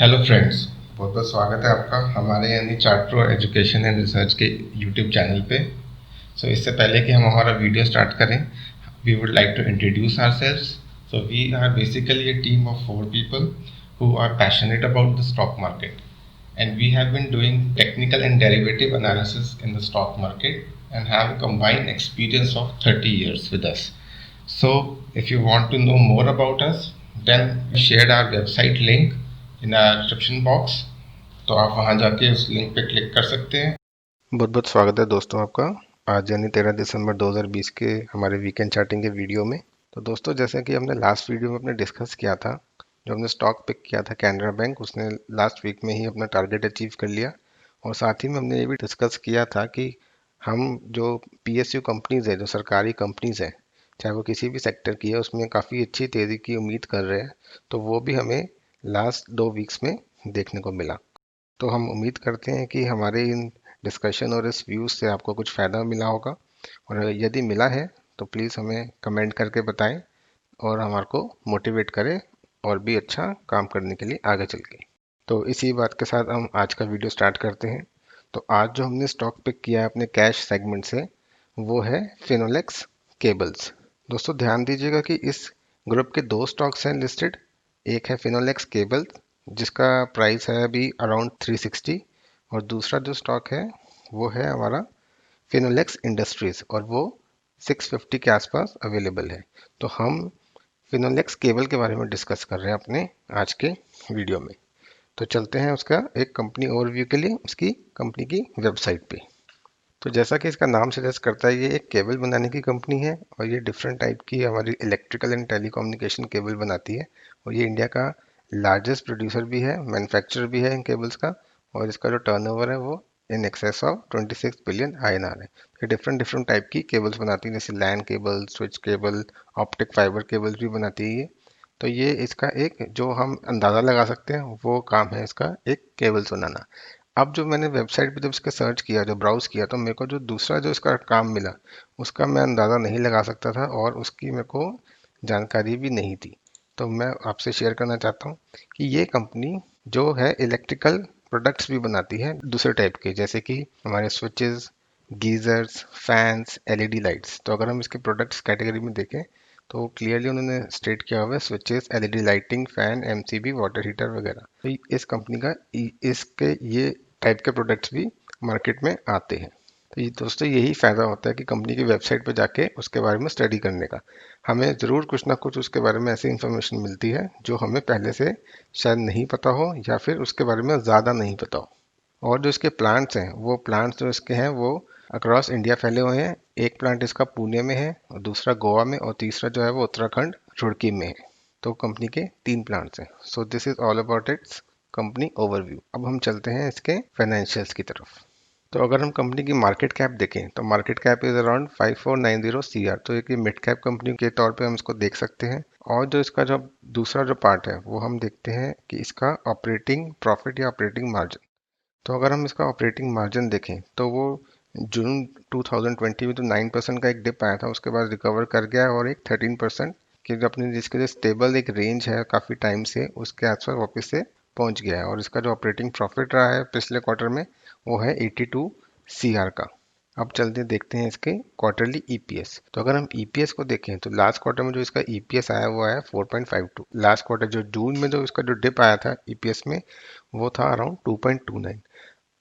Hello friends, बहुत बहुत स्वागत है आपका हमारे यानी chart pro education and research के यूट्यूब चैनल पे। इससे पहले कि हम हमारा वीडियो स्टार्ट करें, we would like to introduce ourselves. We are basically a team of 4 people who are passionate about the stock market, and we have been doing technical and derivative analysis in the stock market and have a combined experience of 30 years with us. So if you want to know more about us, then we shared our website link in description box, तो आप वहां जाके उस link पे click कर सकते हैं। बहुत बहुत स्वागत है दोस्तों आपका आज यानी 13 दिसंबर 2020 के हमारे वीकेंड चार्टिंग के वीडियो में। तो दोस्तों, जैसे कि हमने लास्ट वीडियो में अपने डिस्कस किया था, जो हमने स्टॉक पिक किया था कैनरा बैंक, उसने लास्ट वीक में ही अपना टारगेट अचीव कर लिया। और साथ ही में हमने ये भी डिस्कस किया था कि हम जो पीएसयू कंपनीज है, जो सरकारी कंपनीज है, चाहे वो किसी भी सेक्टर की है, उसमें काफ़ी अच्छी तेज़ी की उम्मीद कर रहे हैं। तो वो भी हमें लास्ट 2 वीक्स में देखने को मिला। तो हम उम्मीद करते हैं कि हमारे इन डिस्कशन और इस व्यूज़ से आपको कुछ फ़ायदा मिला होगा, और यदि मिला है तो प्लीज़ हमें कमेंट करके बताएं और हमारे को मोटिवेट करें और भी अच्छा काम करने के लिए आगे चल के। तो इसी बात के साथ हम आज का वीडियो स्टार्ट करते हैं। तो आज जो हमने स्टॉक पिक किया है अपने कैश सेगमेंट से, वो है फिनोलेक्स केबल्स। दोस्तों ध्यान दीजिएगा कि इस ग्रुप के 2 स्टॉक्स हैं लिस्टेड। एक है फिनोलेक्स केबल, जिसका प्राइस है अभी अराउंड 360, और दूसरा जो स्टॉक है वो है हमारा फिनोलेक्स इंडस्ट्रीज, और वो 650 के आसपास अवेलेबल है। तो हम फिनोलेक्स केबल के बारे में डिस्कस कर रहे हैं अपने आज के वीडियो में। तो चलते हैं उसका एक कंपनी ओवरव्यू के लिए उसकी कंपनी की वेबसाइट पे। तो जैसा कि इसका नाम सजेस्ट करता है, ये एक केबल बनाने की कंपनी है, और ये डिफरेंट टाइप की हमारी इलेक्ट्रिकल एंड टेलीकम्युनिकेशन केबल बनाती है। और ये इंडिया का लार्जेस्ट प्रोड्यूसर भी है, मैन्युफैक्चरर भी है इन केबल्स का। और इसका जो टर्नओवर है वो in excess of 26 billion INR है। ये डिफरेंट डिफरेंट टाइप की केबल्स बनाती है, जैसे LAN cable, switch cable, optic fibre cables भी बनाती है ये। तो ये इसका एक जो हम अंदाज़ा लगा सकते हैं वो काम है इसका, एक केबल्स बनाना। अब जो मैंने वेबसाइट पे जब इसका सर्च किया, जो ब्राउज किया, तो मेरे को जो दूसरा जो इसका काम मिला, उसका मैं अंदाज़ा नहीं लगा सकता था, और उसकी मेरे को जानकारी भी नहीं थी। तो मैं आपसे शेयर करना चाहता हूँ कि ये कंपनी जो है इलेक्ट्रिकल प्रोडक्ट्स भी बनाती है दूसरे टाइप के, जैसे कि हमारे switches, geysers, fans, LED lights. तो अगर हम इसके प्रोडक्ट्स कैटेगरी में देखें तो क्लियरली उन्होंने स्टेट किया हुआ है switches, LED lighting, fan, MCB, water heater वगैरह। तो इस कंपनी का इसके ये टाइप के प्रोडक्ट्स भी मार्केट में आते हैं। तो ये दोस्तों यही फायदा होता है कि कंपनी की वेबसाइट पर जाके उसके बारे में स्टडी करने का। हमें ज़रूर कुछ ना कुछ उसके बारे में ऐसी इंफॉर्मेशन मिलती है जो हमें पहले से शायद नहीं पता हो, या फिर उसके बारे में ज़्यादा नहीं पता हो। और जो इसके प्लांट्स हैं, वो प्लांट्स जो इसके हैं वो अक्रॉस इंडिया फैले हुए हैं। एक प्लांट इसका पुणे में है, और दूसरा गोवा में, और तीसरा जो है वो उत्तराखंड रुड़की में है। तो कंपनी के 3 प्लांट्स हैं। So this is all about it's company overview. अब हम चलते हैं इसके फाइनेंशियल्स की तरफ। तो अगर हम कंपनी की मार्केट कैप देखें तो market cap is around 5490 CR। तो एक मिड कैप कंपनी के तौर पे हम इसको देख सकते हैं। और जो इसका जो दूसरा जो पार्ट है वो हम देखते हैं कि इसका ऑपरेटिंग प्रॉफिट या ऑपरेटिंग मार्जिन। तो अगर हम इसका ऑपरेटिंग मार्जिन देखें तो वो जून 2020 में तो 9% का एक डिप आया था, उसके बाद रिकवर कर गया है, और एक 13% की जो अपनी जिसके जो स्टेबल एक रेंज है काफ़ी टाइम से, उसके आसपास वापस से पहुंच गया है। और इसका जो ऑपरेटिंग प्रॉफिट रहा है पिछले क्वार्टर में वो है 82 CR का। अब चलते देखते हैं इसके क्वार्टरली ईपीएस। तो अगर हम ईपीएस को देखें तो लास्ट क्वार्टर में जो इसका ईपीएस आया वो आया 4.52। लास्ट क्वार्टर जो जून में जो इसका जो डिप आया था ईपीएस में वो था अराउंड 2.29।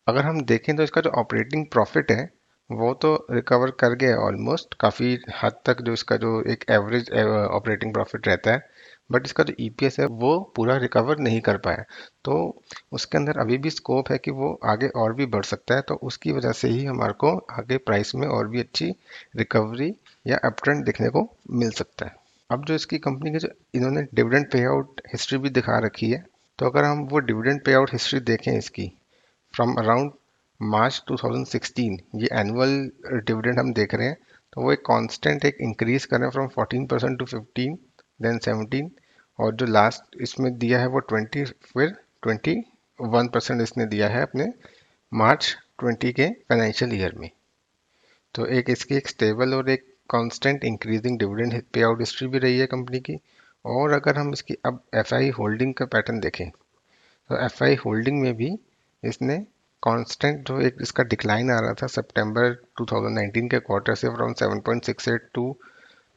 अगर हम देखें तो इसका जो ऑपरेटिंग प्रॉफिट है वो तो रिकवर कर गया है ऑलमोस्ट, काफ़ी हद तक जो इसका जो एक एवरेज ऑपरेटिंग प्रॉफिट रहता है। बट इसका जो ईपीएस है वो पूरा रिकवर नहीं कर पाया। तो उसके अंदर अभी भी स्कोप है कि वो आगे और भी बढ़ सकता है। तो उसकी वजह से ही हमारे को आगे प्राइस में और भी अच्छी रिकवरी या अपट्रेंड देखने को मिल सकता है। अब जो इसकी कंपनी के जो इन्होंने डिविडेंड पे आउट हिस्ट्री भी दिखा रखी है, तो अगर हम वो डिविडेंड पे आउट हिस्ट्री देखें इसकी फ्रॉम अराउंड मार्च 2016, ये एनुअल डिविडेंड हम देख रहे हैं, तो वो एक कांस्टेंट एक इंक्रीज कर रहे हैं फ्रॉम 14% टू 15, देन 17, और जो लास्ट इसमें दिया है वो 20, फिर 21% इसने दिया है अपने मार्च 20 के फाइनेंशियल ईयर में। तो एक इसकी एक स्टेबल और एक constant increasing dividend pay out history भी रही है कंपनी की। और अगर हम इसकी अब एफआई होल्डिंग का पैटर्न देखें तो एफआई होल्डिंग में भी इसने कांस्टेंट जो एक इसका डिक्लाइन आ रहा था सितंबर 2019 के क्वार्टर से फ्रॉम 7.68 टू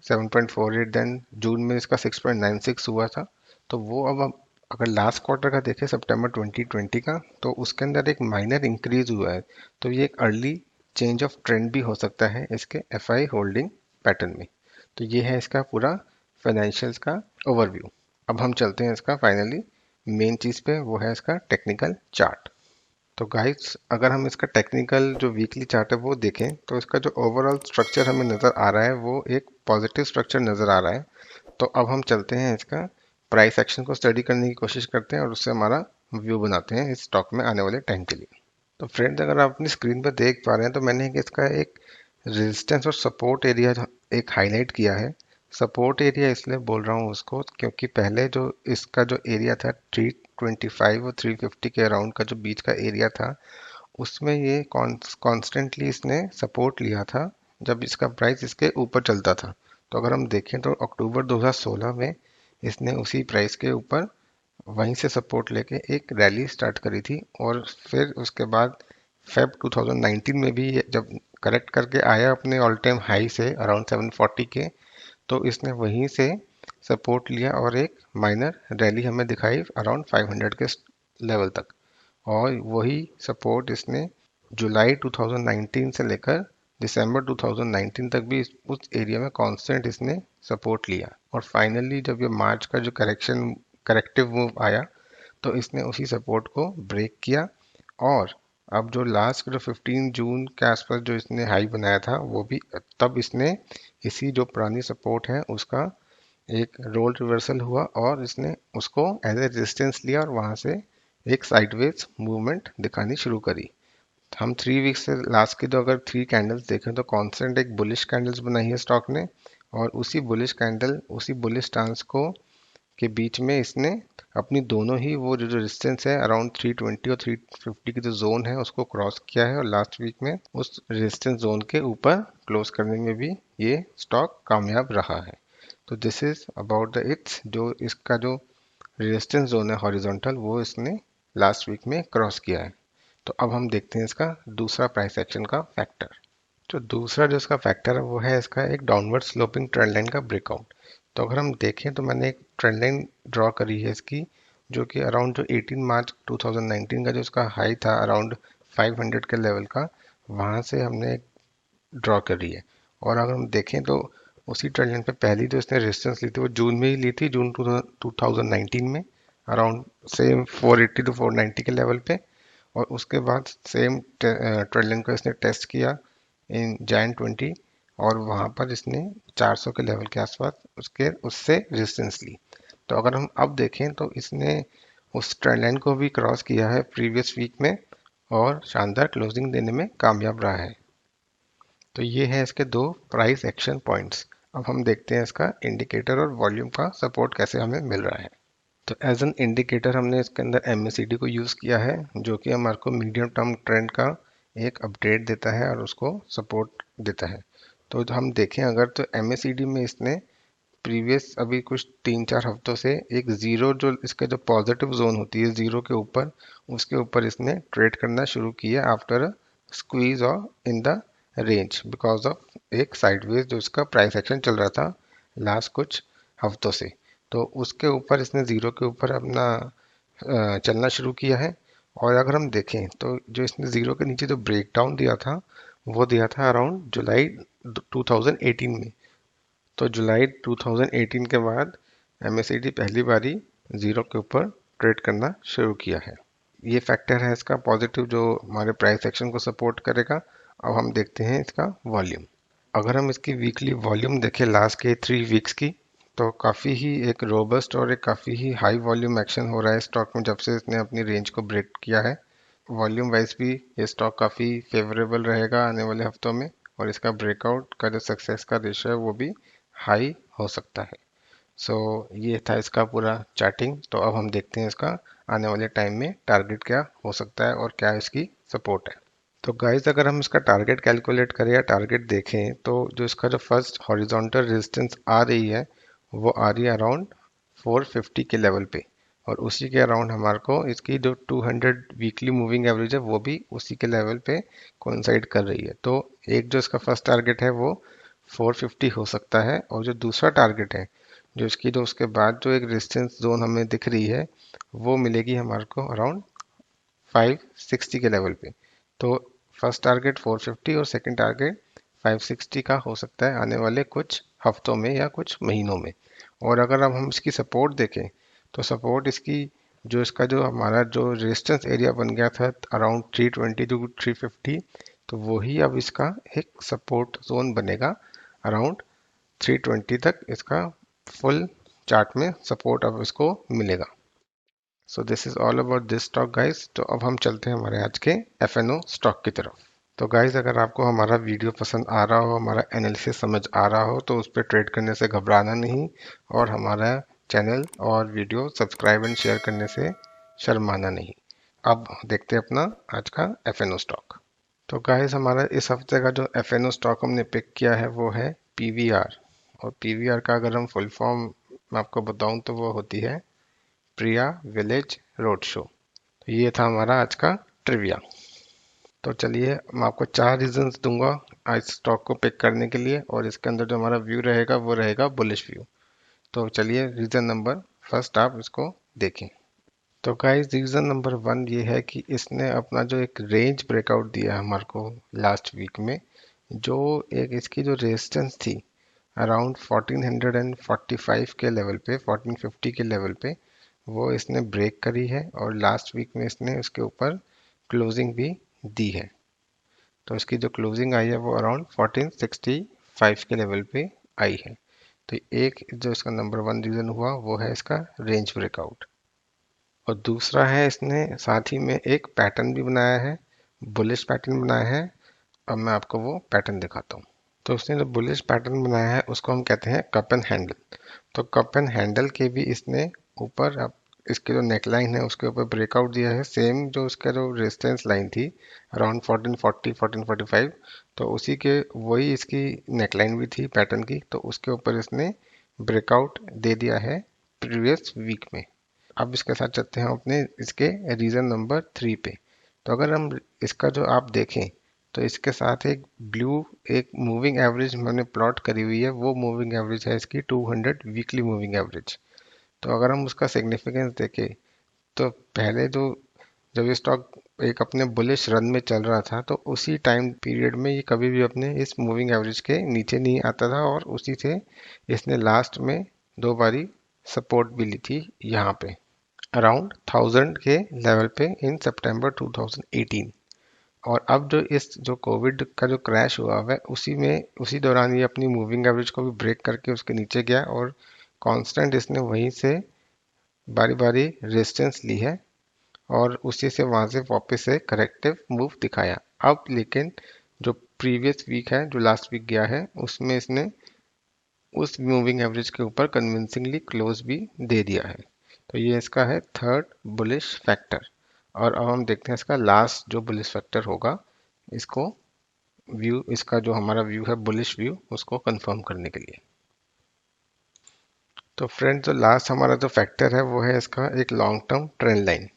7.48, देन जून में इसका 6.96 हुआ था। तो वो अब अगर लास्ट क्वार्टर का देखें सितंबर 2020 का, तो उसके अंदर एक माइनर इंक्रीज हुआ है। तो ये एक अर्ली चेंज ऑफ ट्रेंड भी हो सकता है इसके एफआई होल्डिंग पैटर्न में। तो ये है इसका पूरा फाइनेंशियल्स का ओवरव्यू। अब हम चलते हैं इसका फाइनली मेन चीज़ पे, वो है इसका टेक्निकल चार्ट। तो गाइस अगर हम इसका टेक्निकल जो वीकली चार्ट है वो देखें, तो इसका जो ओवरऑल स्ट्रक्चर हमें नज़र आ रहा है वो एक पॉजिटिव स्ट्रक्चर नज़र आ रहा है। तो अब हम चलते हैं इसका प्राइस एक्शन को स्टडी करने की कोशिश करते हैं और उससे हमारा व्यू बनाते हैं इस स्टॉक में आने वाले टाइम के लिए। तो फ्रेंड्स अगर आप अपनी स्क्रीन पर देख पा रहे हैं, तो मैंने इसका एक रेजिस्टेंस और सपोर्ट एरिया एक हाईलाइट किया है। सपोर्ट एरिया इसलिए बोल रहा हूँ उसको क्योंकि पहले जो इसका जो एरिया था 325 और 350 के अराउंड का जो बीच का एरिया था, उसमें ये कॉन्स्टेंटली इसने सपोर्ट लिया था जब इसका प्राइस इसके ऊपर चलता था। तो अगर हम देखें तो अक्टूबर 2016 में इसने उसी प्राइस के ऊपर वहीं से सपोर्ट लेके एक रैली स्टार्ट करी थी, और फिर उसके बाद फेब 2019 में भी जब करेक्ट करके आया अपने ऑल टाइम हाई से अराउंड 740 के, तो इसने वहीं से सपोर्ट लिया और एक माइनर रैली हमें दिखाई अराउंड 500 के लेवल तक। और वही सपोर्ट इसने जुलाई 2019 से लेकर दिसंबर 2019 तक भी उस एरिया में कांस्टेंट इसने सपोर्ट लिया। और फाइनली जब ये मार्च का जो करेक्टिव मूव आया, तो इसने उसी सपोर्ट को ब्रेक किया। और अब जो लास्ट जो 15 जून के आसपास जो इसने हाई बनाया था, वो भी तब इसने इसी जो पुरानी सपोर्ट है उसका एक रोल रिवर्सल हुआ और इसने उसको एज ए रेजिस्टेंस लिया और वहां से एक साइडवेज मूवमेंट दिखानी शुरू करी। हम 3 वीक्स से लास्ट की तो अगर 3 कैंडल्स देखें तो कॉन्स्टेंट एक बुलिश कैंडल्स बनाई है स्टॉक ने, और उसी बुलिश कैंडल उसी बुलिश स्टांस को के बीच में इसने अपनी दोनों ही वो जो रेजिस्टेंस है अराउंड 320 और 350 की जो जोन है उसको क्रॉस किया है, और लास्ट वीक में उस रेजिस्टेंस जोन के ऊपर क्लोज करने में भी ये स्टॉक कामयाब रहा है। तो this is about the it's जो इसका जो रेजिस्टेंस जोन है हॉरिजॉन्टल, वो इसने लास्ट वीक में क्रॉस किया है। तो अब हम देखते हैं इसका दूसरा प्राइस एक्शन का फैक्टर। जो दूसरा जो इसका फैक्टर है वो है इसका एक डाउनवर्ड स्लोपिंग ट्रेंड लाइन का ब्रेकआउट। तो अगर हम देखें तो मैंने एक ट्रेंड लाइन ड्रॉ करी है इसकी, जो कि अराउंड जो 18 मार्च 2019 का जो इसका हाई था अराउंड 500 के लेवल का, वहाँ से हमने ड्रॉ करी है। और अगर हम देखें तो उसी ट्रेंड लाइन पे पहली जो इसने रेजिस्टेंस ली थी वो जून में ही ली थी, जून 2019 में अराउंड सेम 480 टू 490 के लेवल पे। और उसके बाद सेम ट्रेंड लाइन को इसने टेस्ट किया इन जैन 20, और वहाँ पर इसने 400 के लेवल के आसपास उससे रेजिस्टेंस ली। तो अगर हम अब देखें तो इसने उस ट्रेंड लाइन को भी क्रॉस किया है प्रीवियस वीक में और शानदार क्लोजिंग देने में कामयाब रहा है। तो ये है इसके दो प्राइस एक्शन पॉइंट्स। अब हम देखते हैं इसका इंडिकेटर और वॉल्यूम का सपोर्ट कैसे हमें मिल रहा है। तो एज एन इंडिकेटर हमने इसके अंदर MACD को यूज़ किया है, जो कि हमारे को मीडियम टर्म ट्रेंड का एक अपडेट देता है और उसको सपोर्ट देता है। तो हम देखें अगर तो MACD में इसने प्रीवियस अभी कुछ 3-4 हफ्तों से एक ज़ीरो जो इसका जो पॉजिटिव जोन होती है ज़ीरो के ऊपर, उसके ऊपर इसने ट्रेड करना शुरू किया आफ्टर स्क्वीज और in the range because of एक साइडवेज जो इसका प्राइस एक्शन चल रहा था लास्ट कुछ हफ्तों से। तो उसके ऊपर इसने ज़ीरो के ऊपर अपना चलना शुरू किया है। और अगर हम देखें तो जो इसने ज़ीरो के नीचे जो ब्रेकडाउन दिया था वो दिया था अराउंड जुलाई 2018 में। तो जुलाई 2018 के बाद MACD पहली बारी ज़ीरो के ऊपर ट्रेड करना शुरू किया है। ये फैक्टर है इसका पॉजिटिव जो हमारे प्राइस एक्शन को सपोर्ट करेगा। अब हम देखते हैं इसका वॉल्यूम। अगर हम इसकी वीकली वॉल्यूम देखें लास्ट के 3 वीक्स की, तो काफ़ी ही एक रोबस्ट और एक काफ़ी ही हाई वॉल्यूम एक्शन हो रहा है स्टॉक में जब से इसने अपनी रेंज को ब्रेक किया है। वॉल्यूम वाइज भी ये स्टॉक काफ़ी फेवरेबल रहेगा आने वाले हफ्तों में, और इसका ब्रेकआउट का जो सक्सेस का रेशियो है वो भी हाई हो सकता है। सो ये था इसका पूरा चार्टिंग। तो अब हम देखते हैं इसका आने वाले टाइम में टारगेट क्या हो सकता है और क्या इसकी सपोर्ट है। तो गाइज अगर हम इसका टारगेट कैलकुलेट करें या टारगेट देखें, तो जो इसका जो फर्स्ट हॉरिजॉन्टल रेजिस्टेंस आ रही है वो आ रही है अराउंड 450 के लेवल पे। और उसी के अराउंड हमारे को इसकी जो 200 वीकली मूविंग एवरेज है वो भी उसी के लेवल पे कोइंसाइड कर रही है। तो एक जो इसका फर्स्ट टारगेट है वो 450 हो सकता है, और जो दूसरा टारगेट है जो इसकी जो उसके बाद जो एक रेजिस्टेंस जोन हमें दिख रही है वो मिलेगी हमारे को अराउंड 560 के लेवल पे। तो फर्स्ट टारगेट 450 और सेकंड टारगेट 560 का हो सकता है आने वाले कुछ हफ्तों में या कुछ महीनों में। और अगर अब हम इसकी सपोर्ट देखें तो सपोर्ट इसकी जो इसका जो हमारा जो रेजिस्टेंस एरिया बन गया था अराउंड 320 टू 350, तो वही अब इसका एक सपोर्ट जोन बनेगा अराउंड 320 तक। इसका फुल चार्ट में सपोर्ट अब इसको मिलेगा। So this is all about this stock guys. तो अब हम चलते हैं हमारे आज के एफएनओ स्टॉक की तरफ। तो गाइस अगर आपको हमारा वीडियो पसंद आ रहा हो, हमारा एनालिसिस समझ आ रहा हो, तो उस पर ट्रेड करने से घबराना नहीं, और हमारा चैनल और वीडियो सब्सक्राइब एंड शेयर करने से शर्माना नहीं। अब देखते हैं अपना आज का एफएनओ स्टॉक। तो गाइस हमारा इस हफ्ते का जो एफएनओ स्टॉक हमने पिक किया है वो है पीवीआर। और पीवीआर का अगर हम फुल फॉर्म मैं आपको बताऊं तो वो होती है प्रिया विलेज रोड शो। तो ये था हमारा आज का ट्रिविया। तो चलिए मैं आपको 4 रीजंस दूंगा आज स्टॉक को पिक करने के लिए, और इसके अंदर जो हमारा व्यू रहेगा वो रहेगा बुलिश व्यू। तो चलिए रीजन नंबर फर्स्ट आप इसको देखें। तो गाइस रीजन नंबर 1 ये है कि इसने अपना जो एक रेंज ब्रेकआउट दिया हमारे को लास्ट वीक में, जो एक इसकी जो रेजिस्टेंस थी अराउंड 1445 के लेवल पे, 1450 के लेवल पे, वो इसने ब्रेक करी है, और लास्ट वीक में इसने उसके ऊपर क्लोजिंग भी दी है। तो इसकी जो क्लोजिंग आई है वो अराउंड 1465 के लेवल पे आई है। तो एक जो इसका नंबर 1 रीजन हुआ वो है इसका रेंज ब्रेकआउट। और दूसरा है इसने साथ ही में एक पैटर्न भी बनाया है, बुलिश पैटर्न बनाया है। अब मैं आपको वो पैटर्न दिखाता हूँ। तो उसने जो बुलिश पैटर्न बनाया है उसको हम कहते हैं कप एंड हैंडल। तो कप एंड हैंडल के भी इसने ऊपर अब इसके जो नेकलाइन है उसके ऊपर ब्रेकआउट दिया है, सेम जो उसका जो रेजिस्टेंस लाइन थी अराउंड 1440 1445, तो उसी के वही इसकी नेकलाइन भी थी पैटर्न की, तो उसके ऊपर इसने ब्रेकआउट दे दिया है प्रीवियस वीक में। अब इसके साथ चलते हैं अपने इसके रीजन नंबर 3 पे। तो अगर हम इसका जो आप देखें तो इसके साथ एक ब्लू एक मूविंग एवरेज मैंने प्लॉट करी हुई है, वो मूविंग एवरेज है इसकी 200 वीकली मूविंग एवरेज। तो अगर हम उसका सिग्निफिकेंस देखें तो पहले जो जब ये स्टॉक एक अपने बुलिश रन में चल रहा था तो उसी टाइम पीरियड में ये कभी भी अपने इस मूविंग एवरेज के नीचे नहीं आता था, और उसी से इसने लास्ट में 2 बारी सपोर्ट भी ली थी यहाँ पे अराउंड 1000 के लेवल पे इन सितंबर 2018। और अब जो इस जो कोविड का जो क्रैश हुआ है उसी दौरान ये अपनी मूविंग एवरेज को भी ब्रेक करके उसके नीचे गया, और कांस्टेंट इसने वहीं से बारी बारी रेजिस्टेंस ली है, और उसी से वहां से वापस से करेक्टिव मूव दिखाया। अब लेकिन जो प्रीवियस वीक है जो लास्ट वीक गया है उसमें इसने उस मूविंग एवरेज के ऊपर कन्विंसिंगली क्लोज भी दे दिया है। तो ये इसका है थर्ड बुलिश फैक्टर। और अब हम देखते हैं इसका लास्ट जो बुलिश फैक्टर होगा, इसको व्यू इसका जो हमारा व्यू है बुलिश व्यू उसको कंफर्म करने के लिए। तो फ्रेंड जो लास्ट हमारा जो फैक्टर है वो है इसका एक लॉन्ग टर्म ट्रेंड लाइन।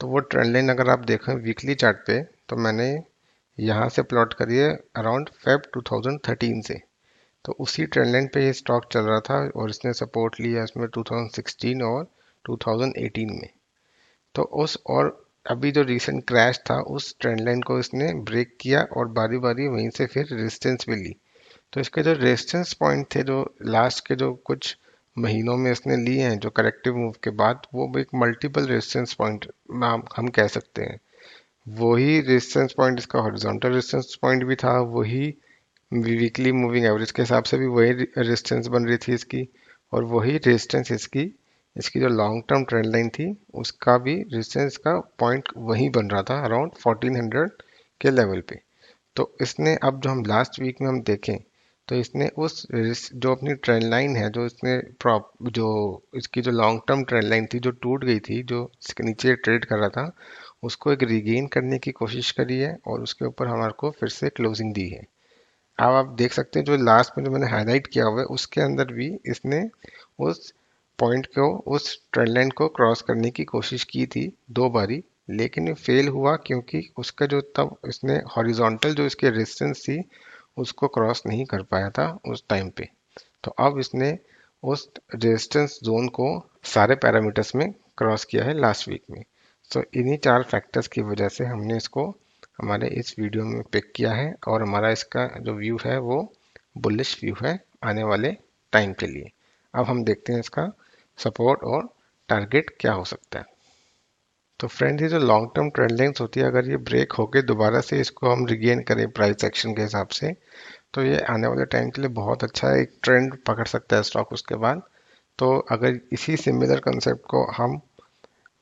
तो वो ट्रेंड लाइन अगर आप देखें वीकली चार्ट पे तो मैंने यहाँ से प्लॉट करी है अराउंड फेब 2013 से। तो उसी ट्रेंड लाइन पे ये स्टॉक चल रहा था, और इसने सपोर्ट लिया इसमें 2016 और 2018 में। तो उस और अभी जो रीसेंट क्रैश था उस ट्रेंड लाइन को इसने ब्रेक किया, और बारी बारी वहीं से फिर रेजिस्टेंस भी ली। तो इसके जो रेजिस्टेंस पॉइंट थे जो लास्ट के जो कुछ महीनों में इसने लिए हैं जो करेक्टिव मूव के बाद, वो एक मल्टीपल रेजिस्टेंस पॉइंट हम कह सकते हैं। वही रेजिस्टेंस पॉइंट इसका हॉरिजॉन्टल रेजिस्टेंस पॉइंट भी था, वही वीकली मूविंग एवरेज के हिसाब से भी वही रेजिस्टेंस बन रही थी इसकी, और वही रेजिस्टेंस इसकी इसकी जो लॉन्ग टर्म ट्रेंड लाइन थी उसका भी रेजिस्टेंस का पॉइंट वही बन रहा था अराउंड 1400 के लेवल पे। तो इसने अब जो हम लास्ट वीक में हम देखें तो इसने उस जो अपनी ट्रेंड लाइन है जो इसने प्रॉप जो इसकी जो लॉन्ग टर्म ट्रेंड लाइन थी जो टूट गई थी, जो इसके नीचे ट्रेड कर रहा था, उसको एक रिगेन करने की कोशिश करी है, और उसके ऊपर हमारे को फिर से क्लोजिंग दी है। अब आप देख सकते हैं जो लास्ट में जो मैंने हाईलाइट किया हुआ है उसके अंदर भी इसने उस पॉइंट को, उस ट्रेंड लाइन को क्रॉस करने की कोशिश की थी 2 बारी, लेकिन ये फेल हुआ क्योंकि उसका जो तब इसने हॉरिजॉन्टल जो इसकी रेजिस्टेंस थी उसको क्रॉस नहीं कर पाया था उस टाइम पे। तो अब इसने उस रेजिस्टेंस जोन को सारे पैरामीटर्स में क्रॉस किया है लास्ट वीक में। सो इन्हीं 4 फैक्टर्स की वजह से हमने इसको हमारे इस वीडियो में पिक किया है और हमारा इसका जो व्यू है वो बुलिश व्यू है आने वाले टाइम के लिए। अब हम देखते हैं इसका सपोर्ट और टारगेट क्या हो सकता है। तो फ्रेंड्स, ये जो लॉन्ग टर्म ट्रेंड लाइंस होती है, अगर ये ब्रेक होके दोबारा से इसको हम रिगेन करें प्राइस एक्शन के हिसाब से, तो ये आने वाले टाइम के लिए बहुत अच्छा एक ट्रेंड पकड़ सकता है स्टॉक उसके बाद। तो अगर इसी सिमिलर कंसेप्ट को हम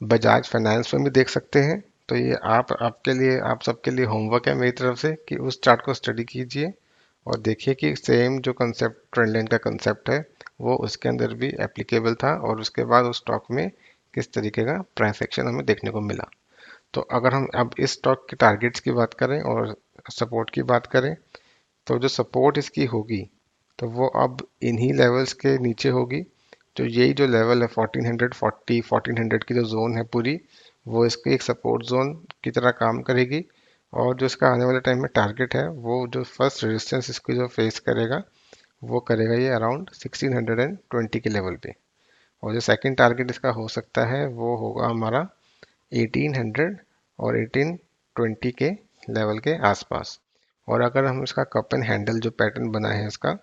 बजाज फाइनेंस में भी देख सकते हैं, तो ये आपके लिए, आप सबके लिए होमवर्क है मेरी तरफ से कि उस चार्ट को स्टडी कीजिए और देखिए कि सेम जो कंसेप्ट ट्रेंड लाइन का कंसेप्ट है वो उसके अंदर भी एप्लीकेबल था और उसके बाद उस स्टॉक में किस तरीके का प्राइस एक्शन हमें देखने को मिला। तो अगर हम अब इस स्टॉक के टारगेट्स की बात करें और सपोर्ट की बात करें, तो जो सपोर्ट इसकी होगी तो वो अब इन्हीं लेवल्स के नीचे होगी। तो यही जो लेवल है 1440 1400 की जो जोन है पूरी, वो इसकी एक सपोर्ट जोन की तरह काम करेगी। और जो इसका आने वाले टाइम में टारगेट है, वो जो फर्स्ट रेजिस्टेंस इसकी जो फेस करेगा वो करेगा ये अराउंड 1620 के लेवल पे। और जो सेकंड टारगेट इसका हो सकता है वो होगा हमारा 1800 और 1820 के लेवल के आसपास। और अगर हम इसका कप एंड हैंडल जो पैटर्न बना है इसका,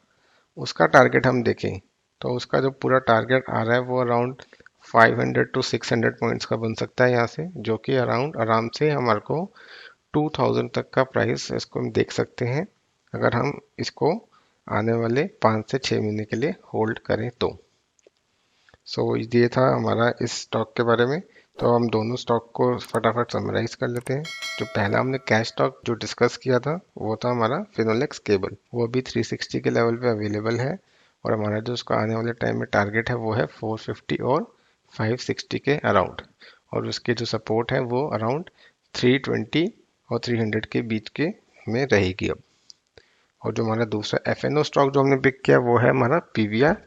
उसका टारगेट हम देखें, तो उसका जो पूरा टारगेट आ रहा है वो अराउंड 500 टू 600 पॉइंट्स का बन सकता है यहाँ से, जो कि अराउंड आराम से हमारे को 2000 तक का प्राइस इसको हम देख सकते हैं अगर हम इसको आने वाले 5 से 6 महीने के लिए होल्ड करें तो। सो ये था हमारा इस स्टॉक के बारे में। तो हम दोनों स्टॉक को फटाफट समराइज कर लेते हैं। जो पहला हमने कैश स्टॉक जो डिस्कस किया था वो था हमारा फिनोलेक्स केबल, वो अभी 360 के लेवल पे अवेलेबल है और हमारा जो उसका आने वाले टाइम में टारगेट है वो है 450 और 560 के अराउंड। और उसके जो सपोर्ट है वो अराउंड 320 और 300 के बीच के में रहेगी अब। और जो हमारा दूसरा एफएनओ स्टॉक जो हमने पिक किया वो है हमारा पीवीआर,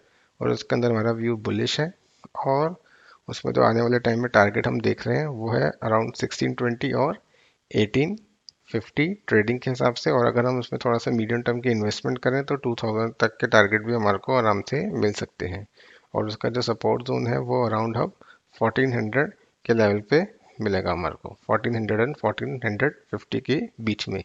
और उसके अंदर हमारा व्यू बुलिश है। और उसमें जो आने वाले टाइम में टारगेट हम देख रहे हैं वो है अराउंड 1620 और 1850 ट्रेडिंग के हिसाब से। और अगर हम उसमें थोड़ा सा मीडियम टर्म की इन्वेस्टमेंट करें तो 2000 तक के टारगेट भी हमारे को आराम से मिल सकते हैं। और उसका जो सपोर्ट जोन है वो अराउंड हम 1400 के लेवल पे मिलेगा हमारे को, 1400 एंड 1450 के बीच में।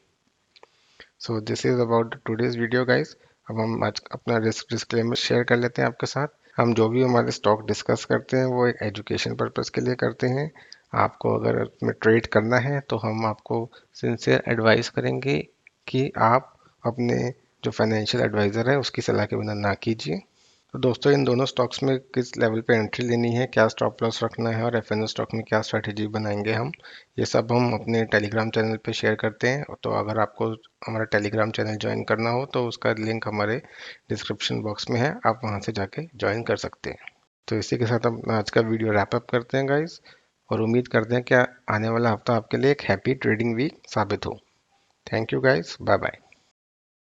So this is about today's video guys. अब हम आज अपना रिस्क डिस्क्लेमर शेयर कर लेते हैं आपके साथ। हम जो भी हमारे स्टॉक डिस्कस करते हैं वो एक एजुकेशन पर्पस के लिए करते हैं। आपको अगर उसमें ट्रेड करना है तो हम आपको सिंसियर एडवाइस करेंगे कि आप अपने जो फाइनेंशियल एडवाइज़र है उसकी सलाह के बिना ना कीजिए। तो दोस्तों, इन दोनों स्टॉक्स में किस लेवल पे एंट्री लेनी है, क्या स्टॉप लॉस रखना है और एफएनओ स्टॉक में क्या स्ट्रैटेजी बनाएंगे हम, ये सब हम अपने टेलीग्राम चैनल पे शेयर करते हैं। तो अगर आपको हमारा टेलीग्राम चैनल ज्वाइन करना हो तो उसका लिंक हमारे डिस्क्रिप्शन बॉक्स में है, आप वहाँ से जाके ज्वाइन कर सकते हैं। तो इसी के साथ हम आज का वीडियो रैप अप करते हैं गाइज, और उम्मीद करते हैं कि आने वाला हफ्ता आपके लिए एक हैप्पी ट्रेडिंग वीक साबित हो। Thank you guys, bye bye.